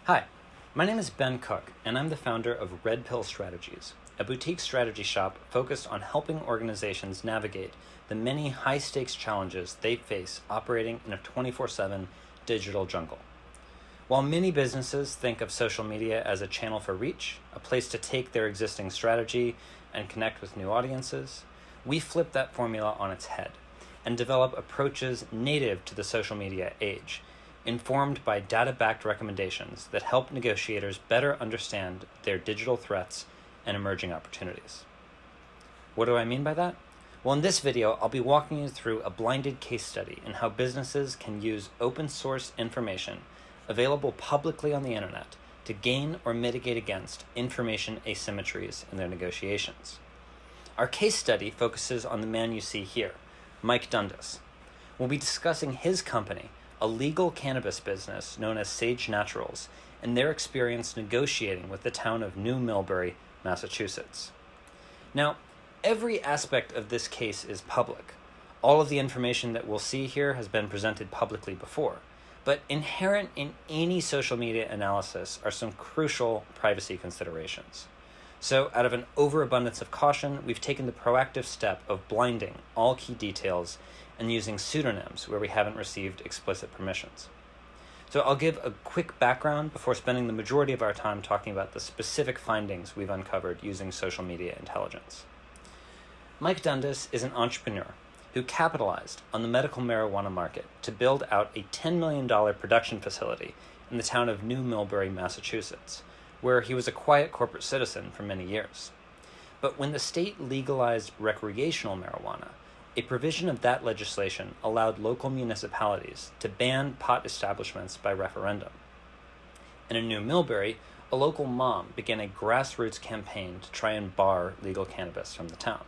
Hi, my name is Ben Cook, and I'm the founder of Red Pill Strategies, a boutique strategy shop focused on helping organizations navigate the many high-stakes challenges they face operating in a 24/7 digital jungle. While many businesses think of social media as a channel for reach, a place to take their existing strategy and connect with new audiences, we flip that formula on its head and develop approaches native to the social media age, informed by data-backed recommendations that help negotiators better understand their digital threats and emerging opportunities. What do I mean by that? Well, in this video, I'll be walking you through a blinded case study in how businesses can use open source information available publicly on the internet to gain or mitigate against information asymmetries in their negotiations. Our case study focuses on the man you see here, Mike Dundas. We'll be discussing his company, a legal cannabis business known as Sage Naturals, and their experience negotiating with the town of New Milbury, Massachusetts. Now, every aspect of this case is public. All of the information that we'll see here has been presented publicly before, but inherent in any social media analysis are some crucial privacy considerations. So, out of an overabundance of caution, we've taken the proactive step of blinding all key details and using pseudonyms where we haven't received explicit permissions. So I'll give a quick background before spending the majority of our time talking about the specific findings we've uncovered using social media intelligence. Mike Dundas is an entrepreneur who capitalized on the medical marijuana market to build out a $10 million production facility in the town of New Milbury, Massachusetts, where he was a quiet corporate citizen for many years. But when the state legalized recreational marijuana, a provision of that legislation allowed local municipalities to ban pot establishments by referendum. And in New Milbury, a local mom began a grassroots campaign to try and bar legal cannabis from the town.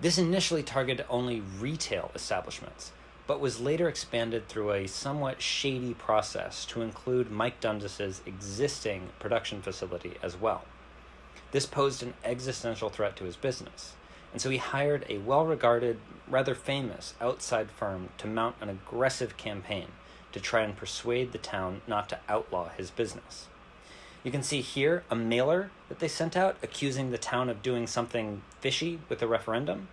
This initially targeted only retail establishments, but was later expanded through a somewhat shady process to include Mike Dundas's existing production facility as well. This posed an existential threat to his business, and so he hired a well-regarded, rather famous outside firm to mount an aggressive campaign to try and persuade the town not to outlaw his business. You can see here a mailer that they sent out accusing the town of doing something fishy with the referendum.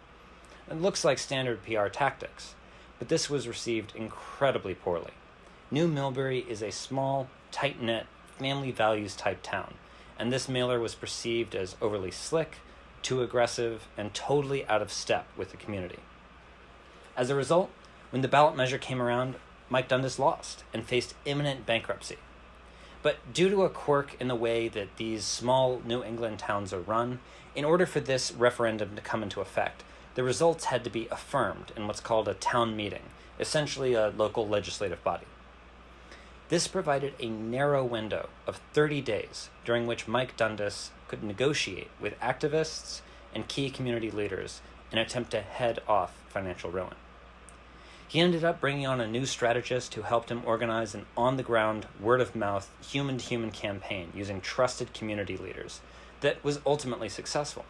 It looks like standard PR tactics, but this was received incredibly poorly. New Milbury is a small, tight-knit, family values type town, and this mailer was perceived as overly slick, too aggressive, and totally out of step with the community. As a result, when the ballot measure came around, Mike Dundas lost and faced imminent bankruptcy. But due to a quirk in the way that these small New England towns are run, in order for this referendum to come into effect, the results had to be affirmed in what's called a town meeting, essentially a local legislative body. This provided a narrow window of 30 days during which Mike Dundas could negotiate with activists and key community leaders in an attempt to head off financial ruin. He ended up bringing on a new strategist who helped him organize an on-the-ground, word-of-mouth, human-to-human campaign using trusted community leaders that was ultimately successful.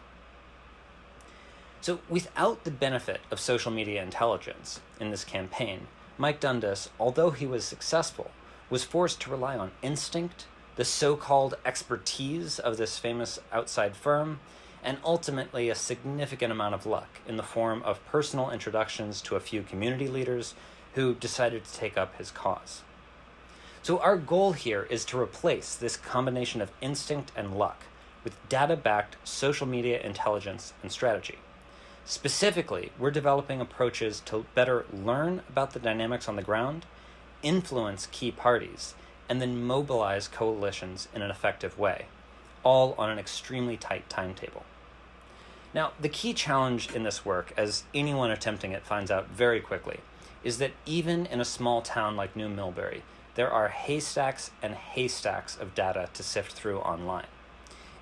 So without the benefit of social media intelligence in this campaign, Mike Dundas, although he was successful, was forced to rely on instinct, the so-called expertise of this famous outside firm, and ultimately a significant amount of luck in the form of personal introductions to a few community leaders who decided to take up his cause. So our goal here is to replace this combination of instinct and luck with data-backed social media intelligence and strategy. Specifically, we're developing approaches to better learn about the dynamics on the ground, influence key parties, and then mobilize coalitions in an effective way, all on an extremely tight timetable. Now, the key challenge in this work, as anyone attempting it finds out very quickly, is that even in a small town like New Milbury, there are haystacks and haystacks of data to sift through online.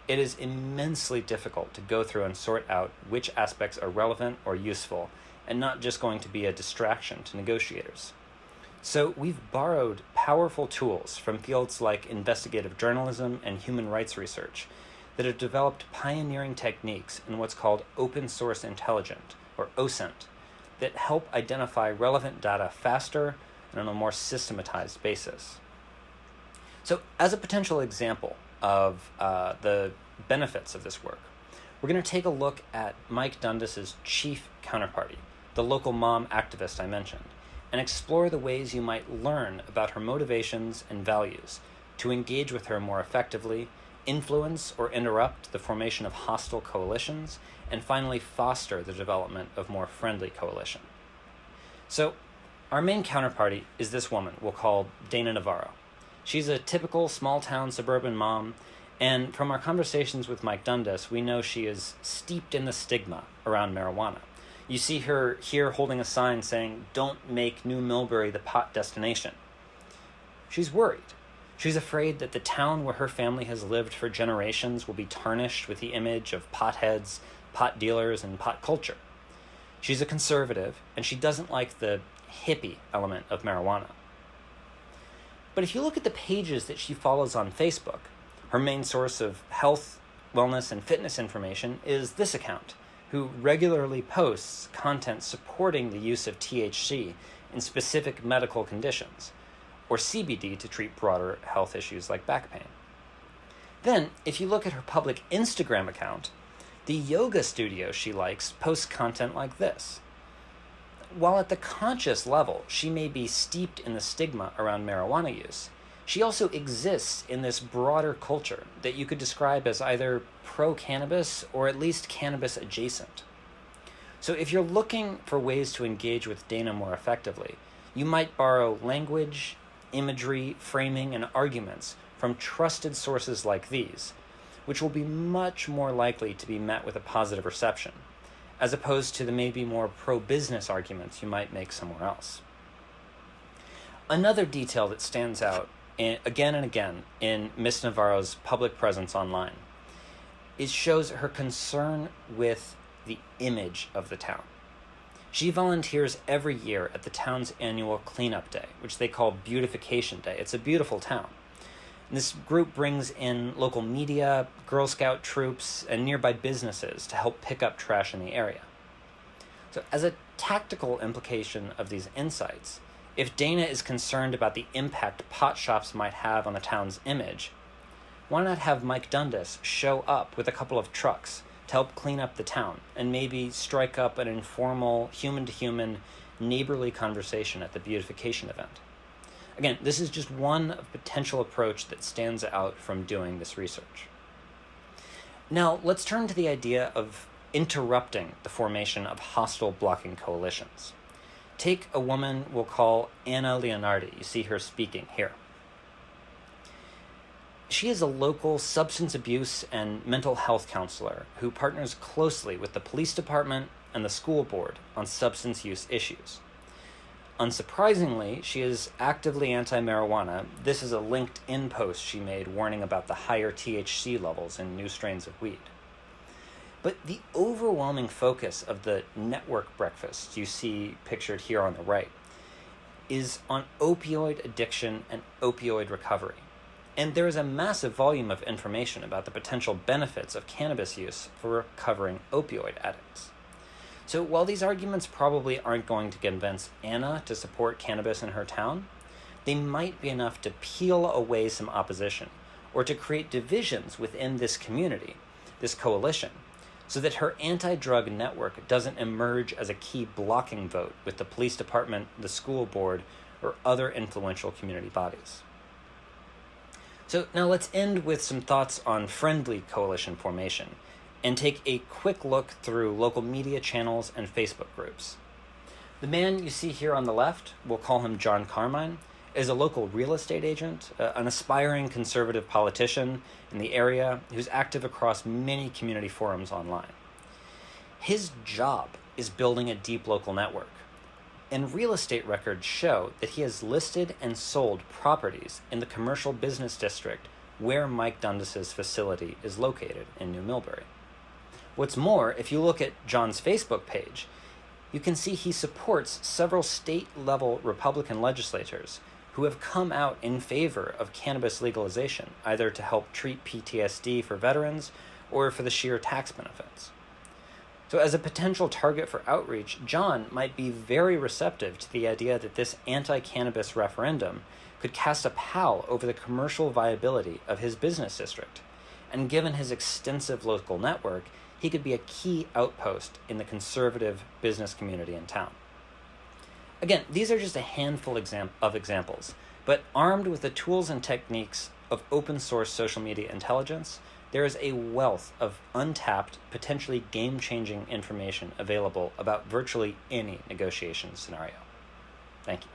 It is immensely difficult to go through and sort out which aspects are relevant or useful, and not just going to be a distraction to negotiators. So we've borrowed powerful tools from fields like investigative journalism and human rights research that have developed pioneering techniques in what's called open source intelligence, or OSINT, that help identify relevant data faster and on a more systematized basis. So as a potential example of the benefits of this work, we're going to take a look at Mike Dundas's chief counterparty, the local mom activist I mentioned, and explore the ways you might learn about her motivations and values to engage with her more effectively, influence or interrupt the formation of hostile coalitions, and finally foster the development of more friendly coalition. So, our main counterparty is this woman we'll call Dana Navarro. She's a typical small-town suburban mom, and from our conversations with Mike Dundas, we know she is steeped in the stigma around marijuana. You see her here holding a sign saying, "Don't make New Milbury the pot destination." She's worried. She's afraid that the town where her family has lived for generations will be tarnished with the image of potheads, pot dealers, and pot culture. She's a conservative, and she doesn't like the hippie element of marijuana. But if you look at the pages that she follows on Facebook, her main source of health, wellness, and fitness information is this account, who regularly posts content supporting the use of THC in specific medical conditions, or CBD to treat broader health issues like back pain. Then, if you look at her public Instagram account, the yoga studio she likes posts content like this. While at the conscious level, she may be steeped in the stigma around marijuana use, she also exists in this broader culture that you could describe as either pro-cannabis or at least cannabis adjacent. So if you're looking for ways to engage with Dana more effectively, you might borrow language, imagery, framing, and arguments from trusted sources like these, which will be much more likely to be met with a positive reception, as opposed to the maybe more pro-business arguments you might make somewhere else. Another detail that stands out again and again in Miss Navarro's public presence online shows her concern with the image of the town. She volunteers every year at the town's annual cleanup day, which they call Beautification Day. It's a beautiful town. And this group brings in local media, Girl Scout troops, and nearby businesses to help pick up trash in the area. So as a tactical implication of these insights, if Dana is concerned about the impact pot shops might have on the town's image, why not have Mike Dundas show up with a couple of trucks to help clean up the town and maybe strike up an informal, human-to-human, neighborly conversation at the beautification event? Again, this is just one potential approach that stands out from doing this research. Now, let's turn to the idea of interrupting the formation of hostile blocking coalitions. Take a woman we'll call Anna Leonardi. You see her speaking here. She is a local substance abuse and mental health counselor who partners closely with the police department and the school board on substance use issues. Unsurprisingly, she is actively anti-marijuana. This is a LinkedIn post she made warning about the higher THC levels in new strains of weed. But the overwhelming focus of the network breakfast you see pictured here on the right is on opioid addiction and opioid recovery. And there is a massive volume of information about the potential benefits of cannabis use for recovering opioid addicts. So while these arguments probably aren't going to convince Anna to support cannabis in her town, they might be enough to peel away some opposition or to create divisions within this community, this coalition, so that her anti-drug network doesn't emerge as a key blocking vote with the police department, the school board, or other influential community bodies. So now let's end with some thoughts on friendly coalition formation and take a quick look through local media channels and Facebook groups. The man you see here on the left, we'll call him John Carmine, is a local real estate agent, an aspiring conservative politician in the area who's active across many community forums online. His job is building a deep local network, and real estate records show that he has listed and sold properties in the commercial business district where Mike Dundas's facility is located in New Milbury. What's more, if you look at John's Facebook page, you can see he supports several state-level Republican legislators who have come out in favor of cannabis legalization, either to help treat PTSD for veterans or for the sheer tax benefits. So as a potential target for outreach, John might be very receptive to the idea that this anti-cannabis referendum could cast a pall over the commercial viability of his business district, and given his extensive local network, he could be a key outpost in the conservative business community in town. Again, these are just a handful of examples, but armed with the tools and techniques of open source social media intelligence, there is a wealth of untapped, potentially game-changing information available about virtually any negotiation scenario. Thank you.